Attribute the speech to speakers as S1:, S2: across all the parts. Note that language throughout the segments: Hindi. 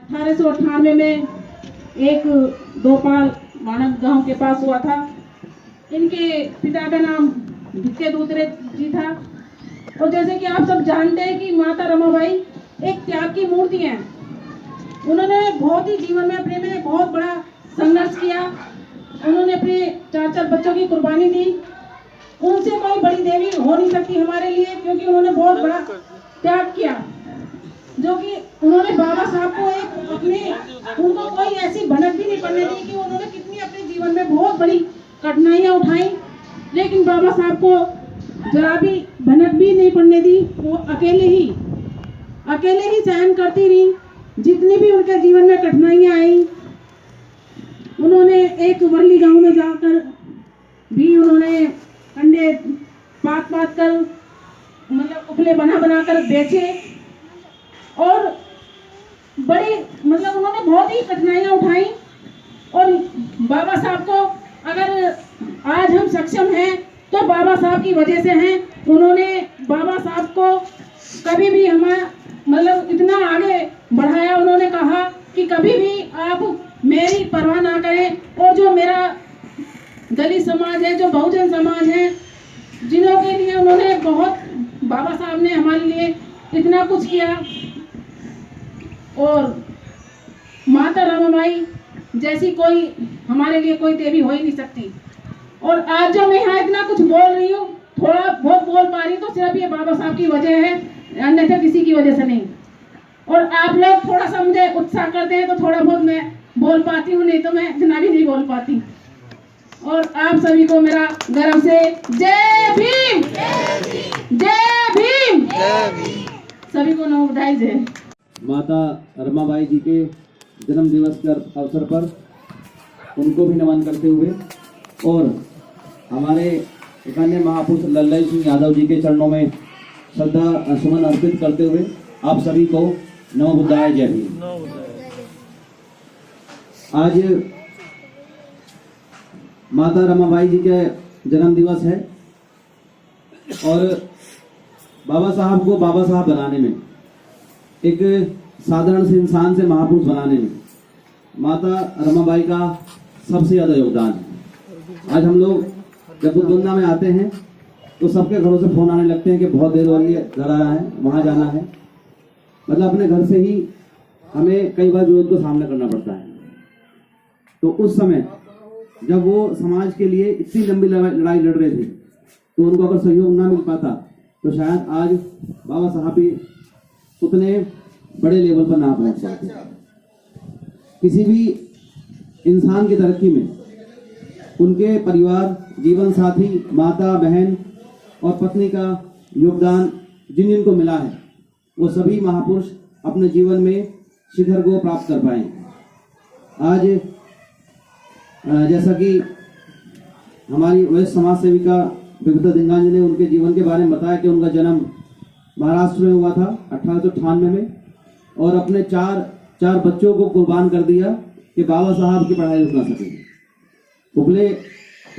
S1: 1898 में एक दोपाल मानक गांव के पास हुआ था। इनके पिता का नाम भिक्के दूतरे जी था। और जैसे कि आप सब जानते हैं कि माता रमाबाई एक त्याग की मूर्ति है। उन्होंने बहुत ही जीवन में अपने में बहुत बड़ा संघर्ष किया। उन्होंने अपने 4 बच्चों की कुर्बानी दी। उनसे कोई बड़ी देवी हो नहीं सकती हमारे लिए, क्योंकि उन्होंने बहुत बड़ा त्याग किया। जो कि उन्होंने बाबा साहब को एक अपने उनको कोई ऐसी भनक भी नहीं पड़ने दी कि उन्होंने कितनी अपने जीवन में बहुत बड़ी कठिनाइयां उठाई, लेकिन बाबा साहब को जरा भी भनक भी नहीं पड़ने दी। वो अकेले ही सहन करती रही जितनी भी उनके जीवन में कठिनाइयां आई। उन्होंने एक वर्ली गांव में जाकर भी उन्होंने अंडे पात कर मतलब उपले बना कर बेचे। और बड़ी मतलब उन्होंने बहुत ही कठिनाइयां उठाई। और बाबा साहब को अगर आज हम सक्षम हैं तो बाबा साहब की वजह से हैं। उन्होंने बाबा साहब को कभी भी हमारा मतलब इतना आगे बढ़ाया। उन्होंने कहा कि कभी भी आप मेरी परवाह ना करें, और जो मेरा दलित समाज है, जो बहुजन समाज है, जिन्हों के लिए उन्होंने बहुत बाबा साहब ने हमारे लिए इतना कुछ किया। और माता रमाबाई जैसी कोई हमारे लिए कोई देवी हो ही नहीं सकती। और आज जो मैं यहाँ इतना कुछ बोल रही हूँ, थोड़ा बहुत बोल पा रही हूँ, तो सिर्फ ये बाबा साहब की वजह है, अन्यथा किसी की वजह से नहीं। और आप लोग थोड़ा सा मुझे उत्साह करते हैं तो थोड़ा बहुत मैं बोल पाती हूँ, नहीं तो मैं इतना भी नहीं बोल पाती। और आप सभी को मेरा गर्व से जय भीम, जय भीम। सभी को नमो बुद्धाय जय।
S2: माता रमाबाई जी के जन्म दिवस के अवसर पर उनको भी नमन करते हुए और हमारे एक अन्य महापुरुष लल्लई सिंह यादव जी के चरणों में श्रद्धा सुमन अर्पित करते हुए आप सभी को नमो बुद्धाय जय भीम। आज माता रमाबाई जी के जन्म दिवस है और बाबा साहब को बाबा साहब बनाने में, एक साधारण से इंसान से महापुरुष बनाने में माता रमाबाई का सबसे ज्यादा योगदान है। आज हम लोग जब बुद्धगंगा में आते हैं तो सबके घरों से फोन आने लगते हैं कि बहुत देर हो रही है, घर आना है, वहां जाना है। मतलब अपने घर से ही हमें कई बार जरूरत को सामना करना पड़ता है। तो उस समय जब वो समाज के लिए इतनी लंबी लड़ाई लड़ रहे थे, तो उनको अगर सहयोग ना मिल पाता तो शायद आज बाबा साहब भी उतने बड़े लेवल पर ना पहुंच पाते। किसी भी इंसान की तरक्की में उनके परिवार, जीवन साथी, माता, बहन और पत्नी का योगदान जिन जिनको मिला है, वो सभी महापुरुष अपने जीवन में शिखर को प्राप्त कर पाए। आज जैसा कि हमारी वैश्य समाज सेविका विविता दिंगांजी ने उनके जीवन के बारे में बताया कि उनका जन्म महाराष्ट्र में हुआ था 1898 में, और अपने चार बच्चों को कुर्बान कर दिया कि बाबा साहब की पढ़ाई रुक ना सके। उपले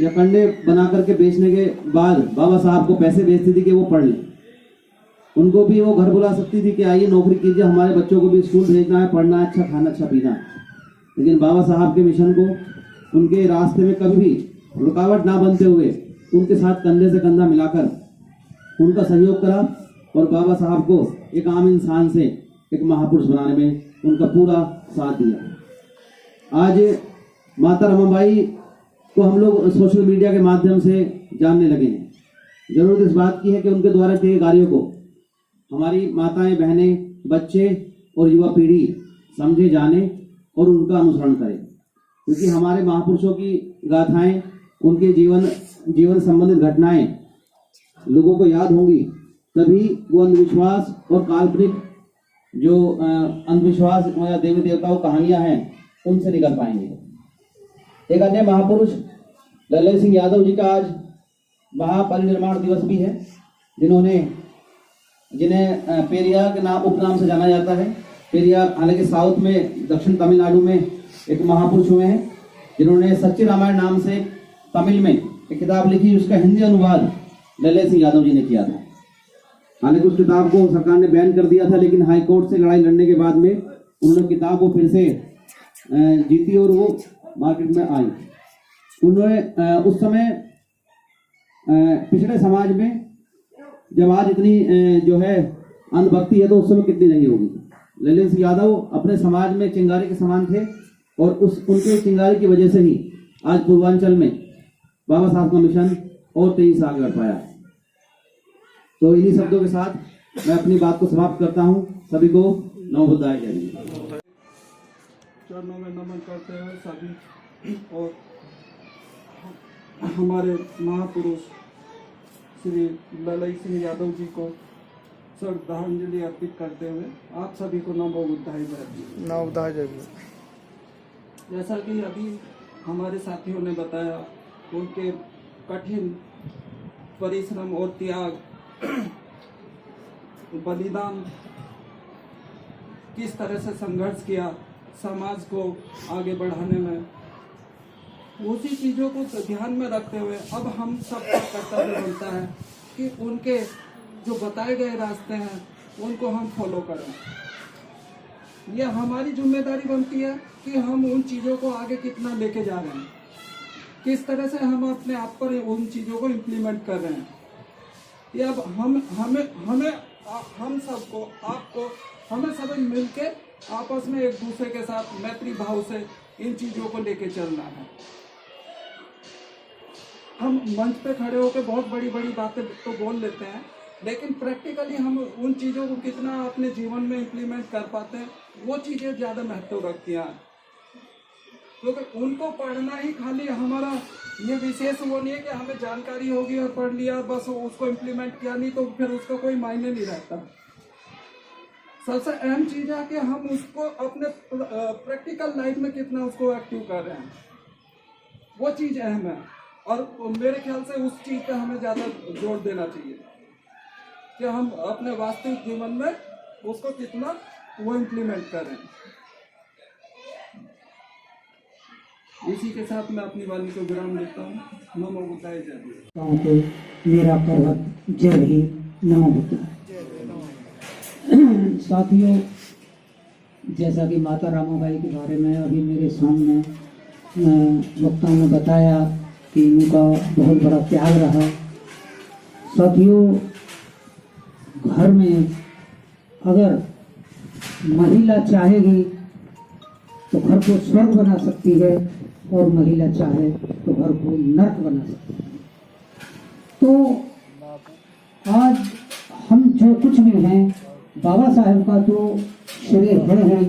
S2: या कंडे बना करके बेचने के बाद बाबा साहब को पैसे भेजती थी कि वो पढ़ लें। उनको भी वो घर बुला सकती थी कि आइए नौकरी कीजिए, हमारे बच्चों को भी स्कूल भेजना है, पढ़ना है, अच्छा खाना, अच्छा पीना है। लेकिन बाबा साहब के मिशन को उनके रास्ते में कभी भी रुकावट ना बनते हुए उनके साथ कंधे से कंधा मिलाकर उनका सहयोग करा और बाबा साहब को एक आम इंसान से एक महापुरुष बनाने में उनका पूरा साथ दिया। आज माता रमाबाई को हम लोग सोशल मीडिया के माध्यम से जानने लगे हैं। जरूरत इस बात की है कि उनके द्वारा किए कार्यों को हमारी माताएं, बहनें, बच्चे और युवा पीढ़ी समझे, जाने और उनका अनुसरण करें, क्योंकि हमारे महापुरुषों की गाथाएं, उनके जीवन संबंधित घटनाएं लोगों को याद होंगी, तभी वो अंधविश्वास और काल्पनिक जो अंधविश्वास या देवी देवताओं कहानियां हैं उनसे निकल पाएंगे। एक अन्य महापुरुष लल्लई सिंह यादव जी का आज महापरिनिर्वाण दिवस भी है, जिन्हें पेरियार के नाम उपनाम से जाना जाता है। पेरियार हालांकि साउथ में, दक्षिण तमिलनाडु में एक महापुरुष हुए हैं, जिन्होंने सच्ची रामायण नाम से तमिल में एक किताब लिखी, उसका हिंदी अनुवाद लल्लई सिंह यादव जी ने किया था। हालांकि उस किताब को सरकार ने बैन कर दिया था, लेकिन हाई कोर्ट से लड़ाई लड़ने के बाद में उन्होंने किताब को फिर से जीती और वो मार्केट में आई। उन्होंने उस समय पिछड़े समाज में जब आज इतनी जो है अंधभक्ति है तो उस समय कितनी नहीं होगी। ललित सिंह यादव अपने समाज में चिंगारी के समान थे और उनके चिंगारी की वजह से ही आज पूर्वांचल में बाबा साहब का मिशन और तेजी से आगे बढ़ पाया। तो इन्हीं शब्दों के साथ मैं अपनी बात को समाप्त करता हूं। सभी को नमो बुद्धाय जय हिंद।
S3: चरणों में नमन करते हुए सभी और हमारे महापुरुष श्री ललित सिंह यादव जी को श्रद्धांजलि अर्पित करते हुए आप सभी को नमो बुद्धाय जय हिंद। जैसा कि अभी हमारे साथियों ने बताया, उनके कठिन परिश्रम और त्याग, बलिदान, किस तरह से संघर्ष किया समाज को आगे बढ़ाने में, उसी चीज़ों को ध्यान में रखते हुए अब हम सबका कर्तव्य बनता है कि उनके जो बताए गए रास्ते हैं उनको हम फॉलो करें। यह हमारी जिम्मेदारी बनती है कि हम उन चीज़ों को आगे कितना लेके जा रहे हैं, किस तरह से हम अपने आप पर उन चीज़ों को इम्प्लीमेंट कर रहे हैं। ये अब हम सबको, आपको, हमें सभी मिलके आपस में एक दूसरे के साथ मैत्री भाव से इन चीज़ों को लेके चलना है। हम मंच पे खड़े होकर बहुत बड़ी बड़ी बातें तो बोल लेते हैं, लेकिन प्रैक्टिकली हम उन चीज़ों को कितना अपने जीवन में इम्प्लीमेंट कर पाते हैं, वो चीज़ें ज़्यादा महत्व रखती हैं। क्योंकि उनको पढ़ना ही खाली हमारा ये विशेष वो नहीं है कि हमें जानकारी होगी और पढ़ लिया बस उसको इम्प्लीमेंट किया, नहीं तो फिर उसका कोई मायने नहीं रहता। सबसे अहम चीज़ है कि हम उसको अपने प्रैक्टिकल लाइफ में कितना उसको एक्टिव कर रहे हैं, वो चीज़ अहम है। और मेरे ख्याल से उस चीज़ पे हमें ज़्यादा जोर देना चाहिए कि हम अपने वास्तविक जीवन में उसको कितना वो इम्प्लीमेंट करें। इसी के साथ मैं अपनी वाणी को विराम देता हूँ। नमो बुद्धाय जय हिंद।
S4: मेरा पर्वत जय हिंद। नमो बुद्धाय। साथियों, जैसा कि माता रामाबाई के बारे में अभी मेरे सामने वक्ताओं ने बताया कि उनका बहुत बड़ा त्याग रहा। साथियों, घर में अगर महिला चाहेगी तो घर को स्वर्ग बना सकती है और महिला चाहे तो घर को नर्क बना सकती है। तो आज हम जो कुछ भी हैं, बाबा साहब का तो श्रेय है,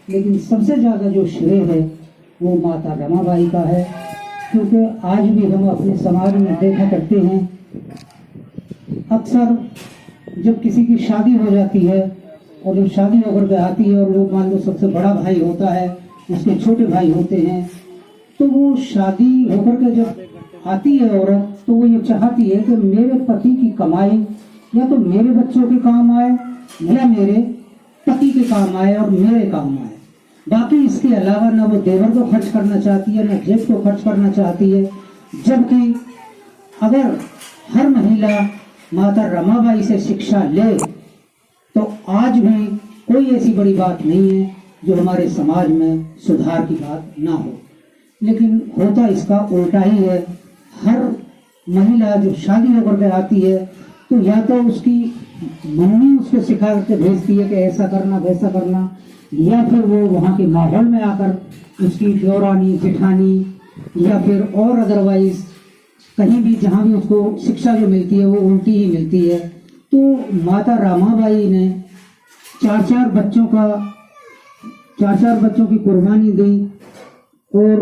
S4: लेकिन सबसे ज़्यादा जो श्रेय है वो माता रमाबाई का है। क्योंकि आज भी हम अपने समाज में देखा करते हैं, अक्सर जब किसी की शादी हो जाती है और जब शादी होकर के आती है और लोग मान लो सबसे बड़ा भाई होता है, उसके छोटे भाई होते हैं, तो वो शादी होकर के जब आती है औरत, तो वो ये चाहती है कि मेरे पति की कमाई या तो मेरे बच्चों के काम आए या मेरे पति के काम आए और मेरे काम आए। बाकी इसके अलावा ना वो देवर को खर्च करना चाहती है, ना जेब को खर्च करना चाहती है। जबकि अगर हर महिला माता रमाबाई से शिक्षा ले तो आज भी कोई ऐसी बड़ी बात नहीं है जो हमारे समाज में सुधार की बात ना हो। लेकिन होता इसका उल्टा ही है। हर महिला जो शादी होकर के आती है तो या तो उसकी मम्मी उसको सिखा करके भेजती है कि ऐसा करना वैसा करना, या फिर वो वहाँ के माहौल में आकर उसकी देवरानी जेठानी या फिर और अदरवाइज कहीं भी जहाँ भी उसको शिक्षा जो मिलती है वो उल्टी ही मिलती है। तो माता रामाबाई ने चार बच्चों की कुर्बानी दी और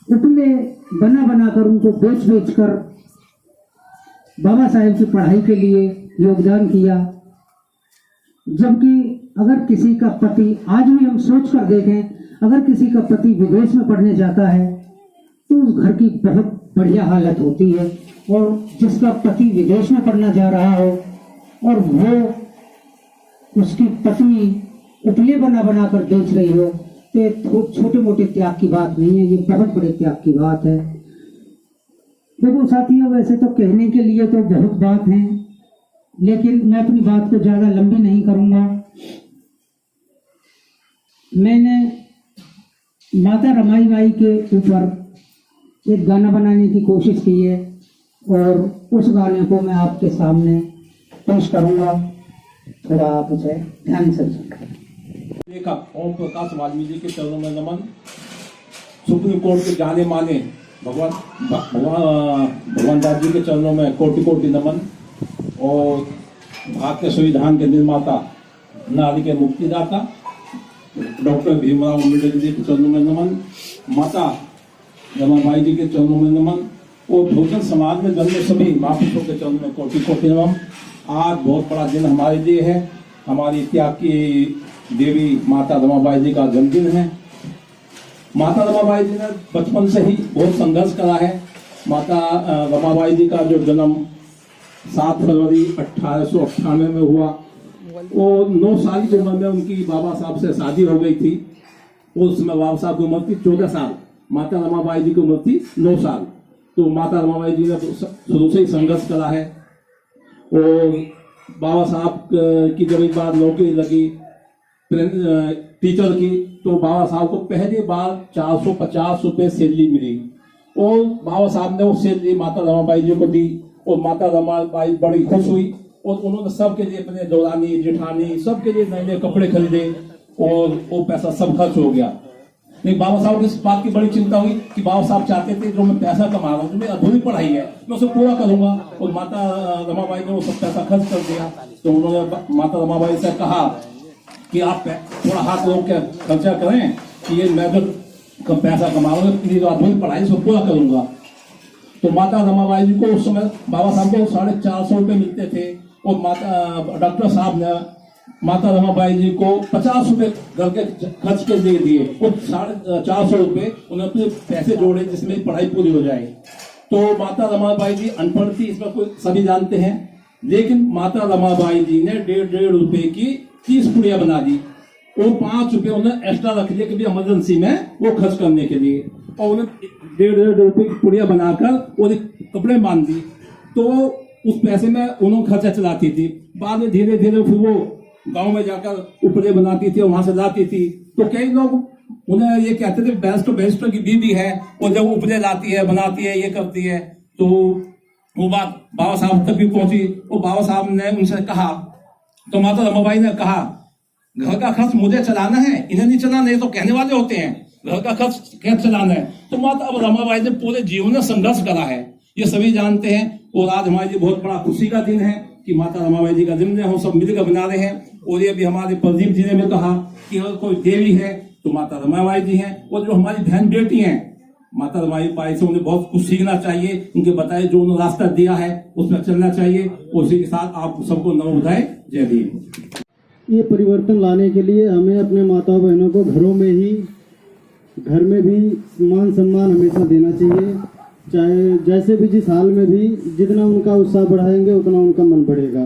S4: उपले बना बनाकर उनको बेच कर बाबा साहेब की पढ़ाई के लिए योगदान किया। जबकि अगर किसी का पति, आज भी हम सोच कर देखें, अगर किसी का पति विदेश में पढ़ने जाता है तो उस घर की बहुत बढ़िया हालत होती है, और जिसका पति विदेश में पढ़ना जा रहा हो और वो उसकी पत्नी उपले बना कर बेच रही हो, तो छोटे मोटे त्याग की बात नहीं है, ये बहुत बड़े त्याग की बात है। देखो साथियों, वैसे तो कहने के लिए तो बहुत बात है, लेकिन मैं अपनी बात को ज्यादा लंबी नहीं करूंगा। मैंने माता रमाई बाई के ऊपर एक गाना बनाने की कोशिश की है और उस गाने को मैं आपके सामने पेश करूंगा। थोड़ा आप उसे ध्यान से सुनें।
S5: लेखक ओम प्रकाश वाल्मीकि के चरणों में नमन। सुप्रीम कोर्ट के जाने माने भगवान दास जी के चरणों में कोटि कोटि नमन। और भारतीय संविधान के निर्माता, नारी के मुक्तिदाता डॉक्टर भीमराव अम्बेडकर जी के चरणों में नमन। माता रमाबाई जी के चरणों में नमन। और बहुजन समाज में जन्मे सभी महापुरुषों के चरणों में कोटि कोटि नमन। आज बहुत बड़ा दिन हमारे लिए है। हमारी त्याग की देवी माता रमाबाई जी का जन्मदिन है। माता रमाबाई जी ने बचपन से ही बहुत संघर्ष करा है। माता रमाबाई जी का जो जन्म 7 फरवरी 1898 में हुआ। और 9 साल की उम्र में उनकी बाबा साहब से शादी हो गई थी। उस समय बाबा साहब की उम्र थी 14 साल, माता रमाबाई जी की उम्र थी 9 साल। तो माता रमाबाई जी ने शुरू से ही संघर्ष करा है। और बाबा साहब की जब एक बार नौकरी लगी टीचर की, तो बाबा साहब को पहली बार 450 रुपए सैलरी मिली। और बाबा साहब ने वो सैलरी माता रमाबाई जी को दी और माता रमाबाई बड़ी खुश हुई। और उन्होंने सबके लिए, अपने दौरानी जेठानी सबके लिए नए नए कपड़े खरीदे और वो पैसा सब खर्च हो गया। लेकिन बाबा साहब को इस बात की बड़ी चिंता हुई कि बाबा साहब चाहते थे जो मैं पैसा कमा रहा हूँ, जो मेरी अधूरी पढ़ाई है, मैं उसे पूरा करूंगा। और माता रमाबाई ने वो सब पैसा खर्च कर दिया। तो उन्होंने माता रमाबाई से कहा कि आप थोड़ा हाथ रोक के खर्चा करें कि ये मैं जो पैसा कमा रहा हूँ मेरी जो अधूरी पढ़ाई से पूरा करूंगा। तो माता रमाबाई जी को उस समय बाबा साहब को 450 रुपये मिलते थे। और माता डॉक्टर साहब ने माता रमाबाई जी को 50 रुपए घर के खर्च के लिए दिए और 450 रुपए उन्हें अपने पैसे जोड़े जिसमें पढ़ाई पूरी हो जाए। तो माता रमाबाई जी अनपढ़ थी, इसमें कोई सभी जानते हैं। लेकिन माता रमाबाई जी ने 1.5 रुपए की 30 पुड़िया बना दी और 5 रुपए उन्हें एक्स्ट्रा रख लिया कभी इमरजेंसी में वो खर्च करने के लिए। और उन्हें 1.5 रुपए की पुड़िया बनाकर और कपड़े बांध दी। तो उस पैसे में उन्होंने खर्चा चलाती थी। बाद में धीरे धीरे फिर वो गांव में जाकर उपले बनाती थी और वहां से लाती थी। तो कई लोग उन्हें ये कहते थे बैरिस्टर की बीवी है और जब वो उपले लाती है, बनाती है, ये करती है। तो वो बात बाबा साहब तक भी पहुंची और बाबा साहब ने उनसे कहा, तो माता रमाबाई ने कहा घर का खर्च मुझे चलाना है, इन्हें नहीं चलाना। ये तो कहने वाले होते हैं घर का खर्च कैसे चलाना है। तो माता रमाबाई ने पूरे जीवन में संघर्ष करा है, ये सभी जानते हैं। और आज हमारे लिए बहुत बड़ा खुशी का दिन है कि माता रमाबाई जी का जन्मदिन हम सब मिलकर बना रहे हैं। और ये भी हमारे प्रदीप जी ने भी कहा कि अगर कोई देवी है तो माता रमाबाई जी हैं। और जो हमारी बहन बेटी हैं माता रमाबाई से उन्हें बहुत कुछ सीखना चाहिए। उनके बताए जो उन्होंने रास्ता दिया है उसमें चलना चाहिए। उसी के साथ आप सबको नमो बुधाए। जय भीम।
S6: ये परिवर्तन लाने के लिए हमें अपने माता बहनों को घर में भी मान सम्मान हमेशा देना चाहिए। चाहे जैसे भी जिस हाल में भी जितना उनका उत्साह बढ़ाएंगे उतना उनका मन बढ़ेगा।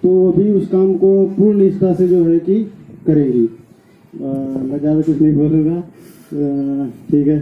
S6: तो वो भी उस काम को पूर्ण निष्ठा से जो है कि करेंगी। मैं ज़्यादा कुछ नहीं बोलूँगा, ठीक है।